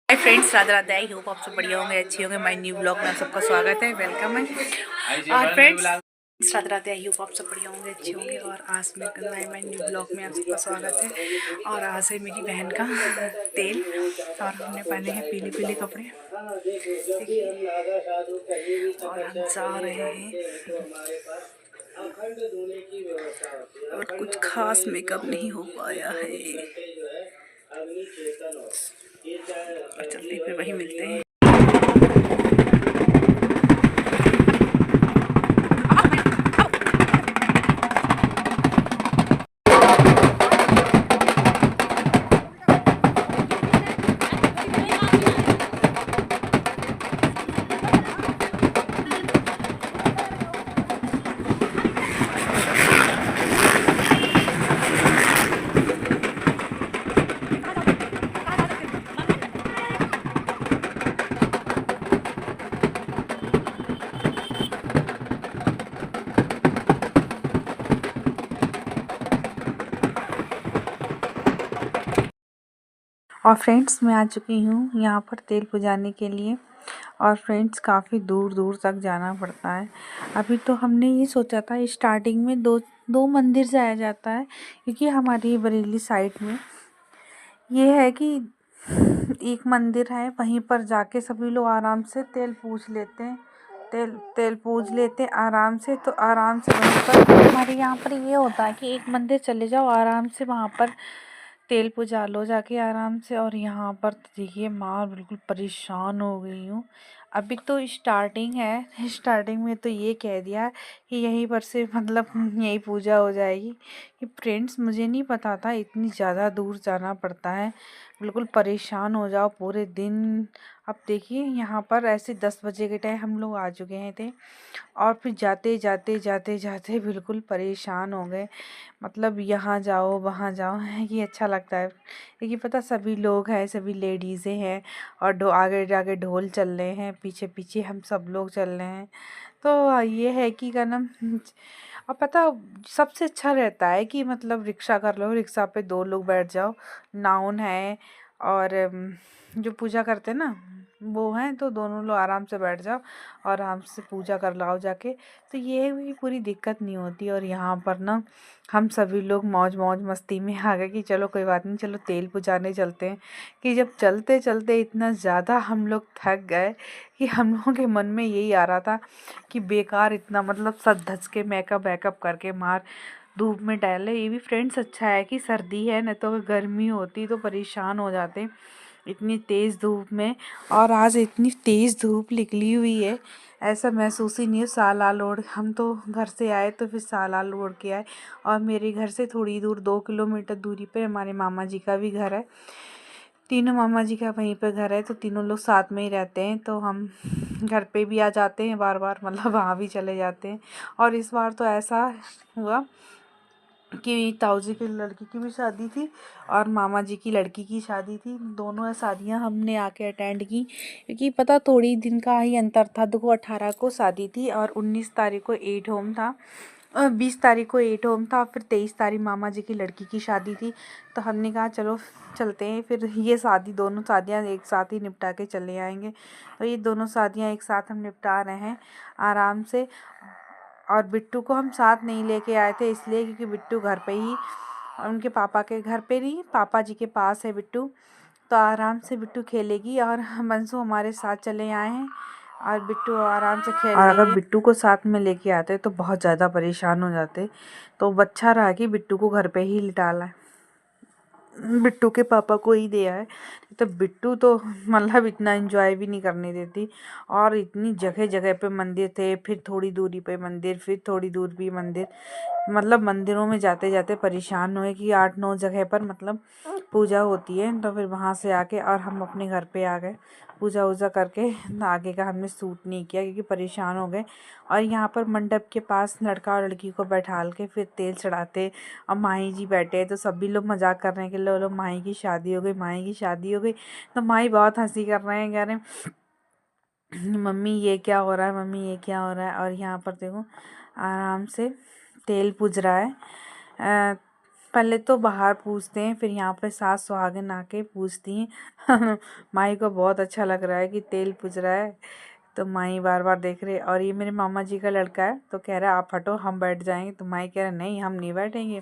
Hi friends, Radhe Radhe. I hope आप सब बढ़िया होंगे, अच्छे होंगे। माय न्यू ब्लॉग में आप सबका स्वागत है, वेलकम है। और friends, Radhe Radhe. I hope आप सब बढ़िया होंगे, अच्छे होंगे। और आज में करना है माय न्यू ब्लॉग में आप सबका स्वागत है। और आज है मेरी बहन का तेल और हमने पहने हैं पीले पीले कपड़े, और हम जा रहे हैं। और कुछ खास मेकअप नहीं हो पाया है, चलते फिर वहीं मिलते हैं। और फ्रेंड्स, मैं आ चुकी हूँ यहाँ पर तेल पुजाने के लिए। और फ्रेंड्स, काफ़ी दूर दूर तक जाना पड़ता है। अभी तो हमने ये सोचा था स्टार्टिंग में दो मंदिर जाया जाता है, क्योंकि हमारी बरेली साइड में ये है कि एक मंदिर है, वहीं पर जाके सभी लोग आराम से तेल पूज लेते हैं। तेल पूज लेते हैं आराम से। तो आराम से वहीं पर हमारे यहाँ पर ये होता है कि एक मंदिर चले जाओ, आराम से वहाँ पर तेल पुजा लो जाके आराम से। और यहाँ पर तो देखिए, माँ बिल्कुल परेशान हो गई हूँ। अभी तो स्टार्टिंग है, स्टार्टिंग में तो ये कह दिया कि यहीं पर से मतलब यही पूजा हो जाएगी। कि फ्रेंड्स, मुझे नहीं पता था इतनी ज़्यादा दूर जाना पड़ता है। बिल्कुल परेशान हो जाओ पूरे दिन। अब देखिए, यहाँ पर ऐसे 10 बजे के टाइम हम लोग आ चुके हैं थे। और फिर जाते जाते जाते जाते बिल्कुल परेशान हो गए। मतलब यहाँ जाओ वहाँ जाओ, ये अच्छा लगता है। क्योंकि पता, सभी लोग हैं, सभी लेडीज़ें हैं, और आगे जाके ढोल चल रहे हैं, पीछे पीछे हम सब लोग चल रहे हैं। तो ये है कि क्या नाम। और पता, सबसे अच्छा रहता है कि मतलब रिक्शा कर लो, रिक्शा पे 2 लोग बैठ जाओ, नाउन है और जो पूजा करते हैं ना वो हैं, तो दोनों लोग आराम से बैठ जाओ और आराम से पूजा कर लाओ जाके। तो ये भी पूरी दिक्कत नहीं होती। और यहाँ पर ना हम सभी लोग मौज मौज मस्ती में आ गए कि चलो कोई बात नहीं, चलो तेल पुजाने चलते हैं। कि जब चलते चलते इतना ज़्यादा हम लोग थक गए कि हम लोगों के मन में यही आ रहा था कि बेकार इतना मतलब सज धज के मेकअप वेकअप करके मार धूप में डाले। ये भी फ्रेंड्स अच्छा है कि सर्दी है, नहीं तो अगर गर्मी होती तो परेशान हो जाते इतनी तेज़ धूप में। और आज इतनी तेज़ धूप निकली हुई है, ऐसा महसूस ही नहीं है। साल आल ओढ़ हम तो घर से आए, तो फिर साल आल ओढ़ के आए। और मेरे घर से थोड़ी दूर 2 किलोमीटर दूरी पे हमारे मामा जी का भी घर है। तीनों मामा जी का वहीं पे घर है, तो तीनों लोग साथ में ही रहते हैं। तो हम घर पे भी आ जाते हैं बार बार, मतलब वहाँ भी चले जाते हैं। और इस बार तो ऐसा हुआ कि ताऊ जी की लड़की की भी शादी थी और मामा जी की लड़की की शादी थी। दोनों शादियां हमने आके अटेंड की, क्योंकि पता थोड़ी दिन का ही अंतर था। देखो, 18 को शादी थी और 19 तारीख को 8 होम था, 20 तारीख को 8 होम था। फिर 23 तारीख मामा जी की लड़की की शादी थी। तो हमने कहा चलो चलते हैं, फिर ये दोनों शादियां एक साथ ही निपटा के चले आएंगे। तो ये दोनों शादियां एक साथ हम निपटा रहे हैं आराम से। और बिट्टू को हम साथ नहीं लेके आए थे, इसलिए क्योंकि बिट्टू घर पे ही, उनके पापा के घर पे नहीं, पापा जी के पास है बिट्टू। तो आराम से बिट्टू खेलेगी। और मंसू हमारे साथ चले आए हैं और बिट्टू आराम से खेल। और अगर बिट्टू को साथ में लेके आते तो बहुत ज़्यादा परेशान हो जाते। तो अच्छा रहा कि बिट्टू को घर पे ही लिटाला है, बिट्टू के पापा को ही दिया है। तो बिट्टू तो मतलब इतना एंजॉय भी नहीं करने देती। और इतनी जगह जगह पे मंदिर थे, फिर थोड़ी दूरी पे मंदिर, फिर थोड़ी दूर भी मंदिर। मतलब मंदिरों में जाते जाते परेशान हुए कि 8-9 जगह पर मतलब पूजा होती है। तो फिर वहाँ से आके और हम अपने घर पे आ गए पूजा वूजा करके। आगे का हमने सूट नहीं किया क्योंकि परेशान हो गए। और यहाँ पर मंडप के पास लड़का और लड़की को बैठाल के फिर तेल चढ़ाते। और माही जी बैठे, तो सभी लोग मजाक कर रहे हैं कि लो माही की शादी हो गई, माही की शादी हो गई। तो माही बहुत हंसी कर रहे हैं, कह रहे हैं मम्मी ये क्या हो रहा है, मम्मी ये क्या हो रहा है। और यहाँ पर देखो आराम से तेल पूज रहा है। पहले तो बाहर पूछते हैं, फिर यहाँ पे सास सुहागन आके पूछती हैं। माई को बहुत अच्छा लग रहा है कि तेल पूज रहा है, तो माई बार बार देख रहे। और ये मेरे मामा जी का लड़का है, तो कह रहा है आप हटो हम बैठ जाएंगे, तो माई कह रहा नहीं हम नहीं बैठेंगे,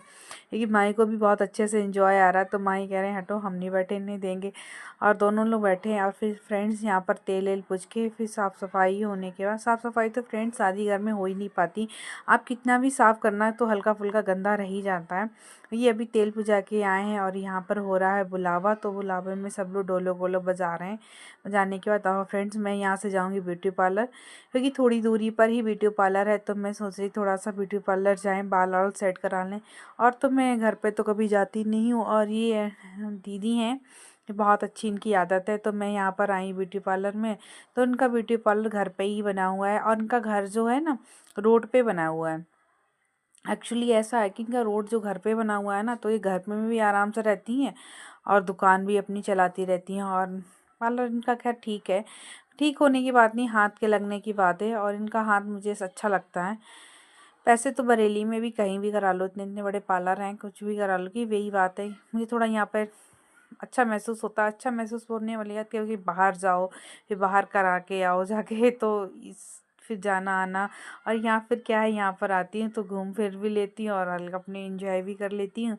क्योंकि माई को भी बहुत अच्छे से एंजॉय आ रहा है। तो माई कह रहे हैं हटो हम नहीं बैठने देंगे। और दोनों लोग बैठे हैं। और फिर फ्रेंड्स यहाँ पर तेल वेल पूज के फिर साफ़ सफाई होने के बाद, साफ़ सफाई तो फ्रेंड्स शादी घर में हो ही नहीं पाती, आप कितना भी साफ़ करना तो हल्का फुल्का गंदा रह ही जाता है। ये अभी तेल पूजा के आए हैं और यहाँ पर हो रहा है बुलावा, तो बुलावे में सब लोग ढोलो गोलो बजा रहे हैं। बजाने के बाद फ्रेंड्स मैं यहाँ से जाऊँगी ब्यूटी पार्लर, क्योंकि थोड़ी दूरी पर ही ब्यूटी पार्लर है, तो मैं सोच रही थोड़ा सा ब्यूटी पार्लर जाएँ, बाल वाल सेट करा लें। और तो मैं घर पे तो कभी जाती नहीं हूँ, और ये दीदी हैं, बहुत अच्छी इनकी आदत है। तो मैं यहाँ पर आई ब्यूटी पार्लर में, तो उनका ब्यूटी पार्लर घर पे ही बना हुआ है, और उनका घर जो है ना रोड पे बना हुआ है। एक्चुअली ऐसा है कि इनका रोड जो घर पे बना हुआ है ना, तो ये घर में भी आराम से रहती हैं और दुकान भी अपनी चलाती रहती हैं। और पार्लर इनका खैर ठीक है, ठीक होने की बात नहीं, हाथ के लगने की बात है। और इनका हाथ मुझे अच्छा लगता है। पैसे तो बरेली में भी कहीं भी करा लो, इतने इतने बड़े पार्लर हैं, कुछ भी करा लो, कि वही बात है। मुझे थोड़ा यहाँ पर अच्छा महसूस होता है। अच्छा महसूस होने वाली बात, क्योंकि बाहर जाओ फिर बाहर करा के आओ जाके, तो इस फिर जाना आना। और यहाँ फिर क्या है, यहाँ पर आती हूँ तो घूम फिर भी लेती हूँ और हल्का अपनी एंजॉय भी कर लेती हूँ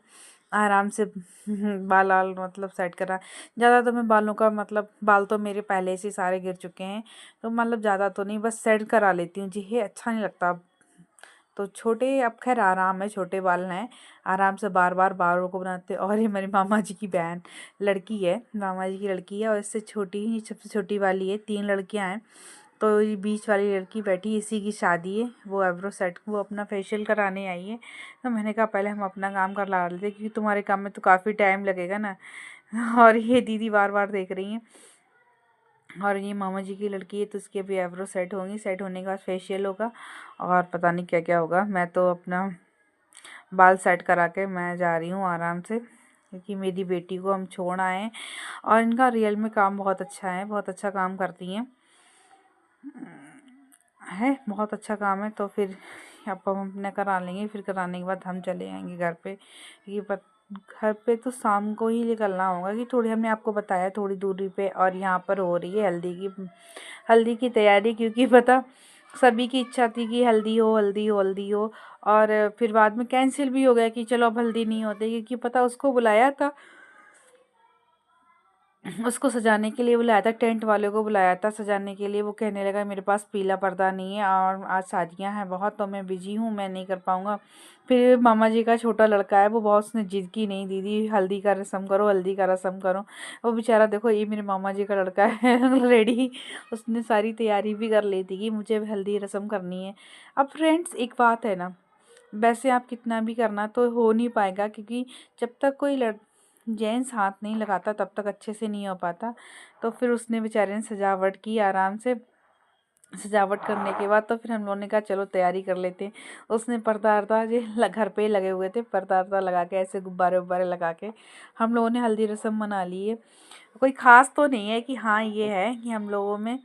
आराम से। बाल वाल मतलब सेट करा, ज़्यादा तो मैं बालों का मतलब, बाल तो मेरे पहले से सारे गिर चुके हैं, तो मतलब ज़्यादा तो नहीं, बस सेट करा लेती हूँ जी, ये अच्छा नहीं लगता। तो छोटे अब खैर आराम है, छोटे बाल हैं, आराम से बार बार बालों को बनाते। और ये मेरे मामा जी की बहन लड़की है, मामा जी की लड़की है, और इससे छोटी ही सबसे छोटी वाली है, 3 लड़कियां हैं। तो ये बीच वाली लड़की बैठी, इसी की शादी है, वो एब्रो सेट वो अपना फेशियल कराने आई है। तो मैंने कहा पहले हम अपना काम कर ला लेते, क्योंकि तुम्हारे काम में तो काफ़ी टाइम लगेगा ना। और ये दीदी बार बार देख रही हैं। और ये मामा जी की लड़की है, तो उसकी अभी एब्रो सेट होंगी, सेट होने के बाद फेशियल होगा, और पता नहीं क्या क्या होगा। मैं तो अपना बाल सेट करा के मैं जा रही हूँ आराम से, क्योंकि मेरी बेटी को हम छोड़ आए हैं। और इनका रियल में काम बहुत अच्छा है, बहुत अच्छा काम करती हैं, है बहुत अच्छा काम है। तो फिर अब हम अपना करा लेंगे, फिर कराने के बाद हम चले आएंगे घर पे। ये घर पे तो शाम को ही निकलना होगा, कि थोड़ी हमने आपको बताया थोड़ी दूरी पे। और यहाँ पर हो रही है हल्दी की तैयारी, क्योंकि पता सभी की इच्छा थी कि हल्दी हो हल्दी हो हल्दी हो। और फिर बाद में कैंसिल भी हो गया कि चलो अब हल्दी नहीं होती, क्योंकि पता उसको बुलाया था, उसको सजाने के लिए बुलाया था, टेंट वाले को बुलाया था सजाने के लिए। वो कहने लगा मेरे पास पीला पर्दा नहीं है और आज शादियां हैं बहुत, तो मैं बिजी हूँ, मैं नहीं कर पाऊँगा। फिर मामा जी का छोटा लड़का है, वो बहुत उसने जिद की, नहीं दीदी हल्दी का रस्म करो, हल्दी का रस्म करो। वो बेचारा देखो, ये मेरे मामा जी का लड़का है रेडी, उसने सारी तैयारी भी कर ली थी कि मुझे अब हल्दी रस्म करनी है। अब फ्रेंड्स एक बात है ना, वैसे आप कितना भी करना तो हो नहीं पाएगा, क्योंकि जब तक कोई जेंट्स हाथ नहीं लगाता तब तक अच्छे से नहीं हो पाता। तो फिर उसने बेचारे ने सजावट की आराम से, सजावट करने के बाद तो फिर हम लोगों ने कहा चलो तैयारी कर लेते हैं। उसने पर्दा वर्दा जो घर पे ही लगे हुए थे, पर्दा वर्दा लगा के ऐसे गुब्बारे उब्बारे लगा के हम लोगों ने हल्दी रस्म मना ली है। कोई ख़ास तो नहीं है कि हाँ ये है कि हम लोगों में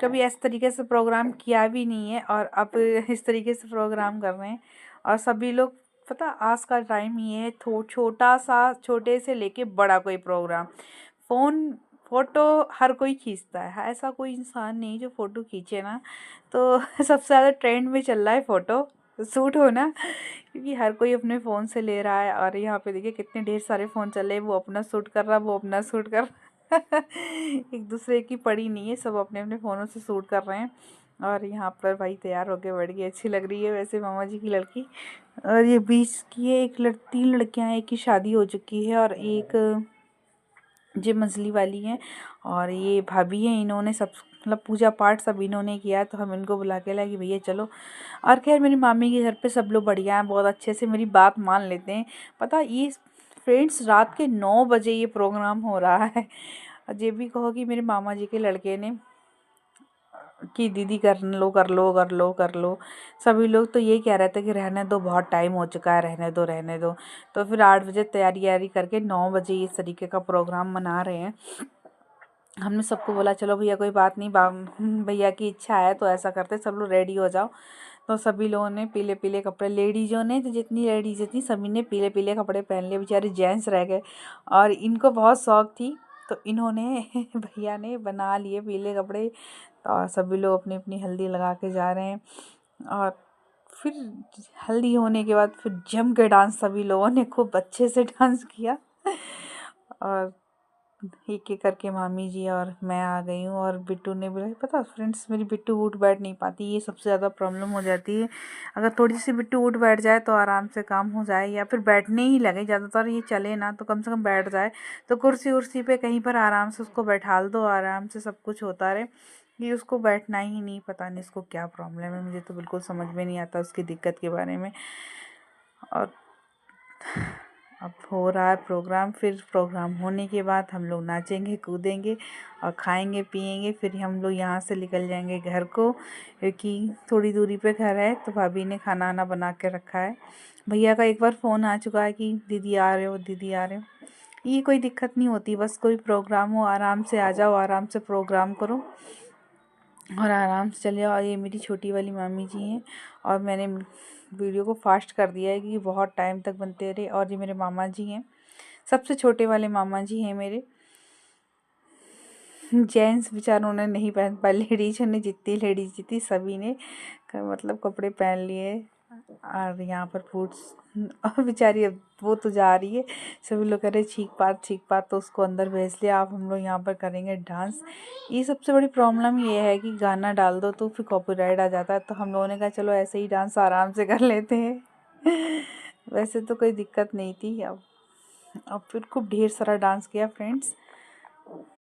कभी इस तरीके से प्रोग्राम किया भी नहीं है, और अब इस तरीके से प्रोग्राम कर रहे हैं। और सभी लोग पता आज का टाइम ये है, छोटा सा, छोटे से लेके बड़ा कोई प्रोग्राम, फ़ोटो हर कोई खींचता है, ऐसा कोई इंसान नहीं जो फ़ोटो खींचे ना। तो सबसे ज़्यादा ट्रेंड में चल रहा है फ़ोटो शूट होना, क्योंकि हर कोई अपने फ़ोन से ले रहा है। और यहाँ पे देखिए कितने ढेर सारे फ़ोन चल रहे हैं, वो अपना शूट कर रहा है, वो अपना शूट कर रहा है। एक दूसरे की पड़ी नहीं है, सब अपने अपने फ़ोनों से शूट कर रहे हैं। और यहाँ पर भाई तैयार होके बैठ गई, अच्छी लग रही है वैसे मामा जी की लड़की। और ये बीच की है, 3 लड़कियां हैं, एक की शादी हो चुकी है और एक जो मंझली वाली हैं, और ये भाभी हैं, इन्होंने सब मतलब पूजा पाठ सब इन्होंने किया, तो हम इनको बुला के लाए कि भैया चलो। और खैर मेरी मामी के घर पे सब लोग बढ़िया हैं, बहुत अच्छे से मेरी बात मान लेते हैं। पता ये फ्रेंड्स रात के 9 बजे ये प्रोग्राम हो रहा है। और ये भी कहो कि मेरे मामा जी के लड़के ने कि दीदी कर लो कर लो कर लो कर लो, सभी लोग तो यही कह रहे थे कि रहने दो, बहुत टाइम हो चुका है, रहने दो रहने दो। तो फिर 8 बजे तैयारी यारी करके 9 बजे इस तरीके का प्रोग्राम मना रहे हैं। हमने सबको बोला चलो भैया कोई बात नहीं, भैया की इच्छा है तो ऐसा करते, सब लोग रेडी हो जाओ। तो सभी लोगों ने पीले पीले कपड़े, लेडीज़ों ने तो जितनी लेडीज़ थी सभी ने पीले पीले कपड़े पहन लिए, बेचारे जेंट्स रह गए। और इनको बहुत शौक थी तो इन्होंने भैया ने बना लिए पीले कपड़े, और सभी लोग अपनी अपनी हल्दी लगा के जा रहे हैं। और फिर हल्दी होने के बाद फिर जम के डांस, सभी लोगों ने खूब अच्छे से डांस किया। और एक एक करके मामी जी और मैं आ गई हूँ। और बिट्टू ने बोला, पता फ्रेंड्स मेरी बिट्टू उठ बैठ नहीं पाती, ये सबसे ज़्यादा प्रॉब्लम हो जाती है। अगर थोड़ी सी बिट्टू उठ बैठ जाए तो आराम से काम हो जाए, या फिर बैठने ही लगे, ज़्यादातर ये चले ना तो कम से कम बैठ जाए, तो कुर्सी उर्सी पे कहीं पर आराम से उसको बैठा दो, आराम से सब कुछ होता रहे। ये उसको बैठना ही नहीं, पता नहीं इसको क्या प्रॉब्लम है, मुझे तो बिल्कुल समझ में नहीं आता उसकी दिक्कत के बारे में। और अब हो रहा है प्रोग्राम, फिर प्रोग्राम होने के बाद हम लोग नाचेंगे कूदेंगे और खाएंगे पिएंगे, फिर हम लोग यहाँ से निकल जाएंगे घर को, क्योंकि थोड़ी दूरी पे घर है। तो भाभी ने खाना वाना बना के रखा है। भैया का एक बार फ़ोन आ चुका है कि दीदी आ रहे हो, दीदी आ रहे हो। ये कोई दिक्कत नहीं होती, बस कोई प्रोग्राम हो आराम से आ जाओ, आराम से प्रोग्राम करो और आराम से चले जाओ। और ये मेरी छोटी वाली मामी जी हैं, और मैंने वीडियो को फास्ट कर दिया है क्योंकि बहुत टाइम तक बनते रहे। और ये मेरे मामा जी हैं, सबसे छोटे वाले मामा जी हैं मेरे। जेंट्स बेचारों ने नहीं पहन पाए, लेडीज़ों ने, जितनी लेडीज थी सभी ने मतलब कपड़े पहन लिए। और यहाँ पर फूड्स और बेचारी अब वो तो जा रही है, सभी लोग कह रहे छीक पात, तो उसको अंदर भेज लिया। अब हम लोग यहाँ पर करेंगे डांस। ये सबसे बड़ी प्रॉब्लम ये है कि गाना डाल दो तो फिर कॉपीराइट आ जाता है, तो हम लोगों ने कहा चलो ऐसे ही डांस आराम से कर लेते हैं। वैसे तो कोई दिक्कत नहीं थी। अब फिर खूब ढेर सारा डांस किया फ्रेंड्स।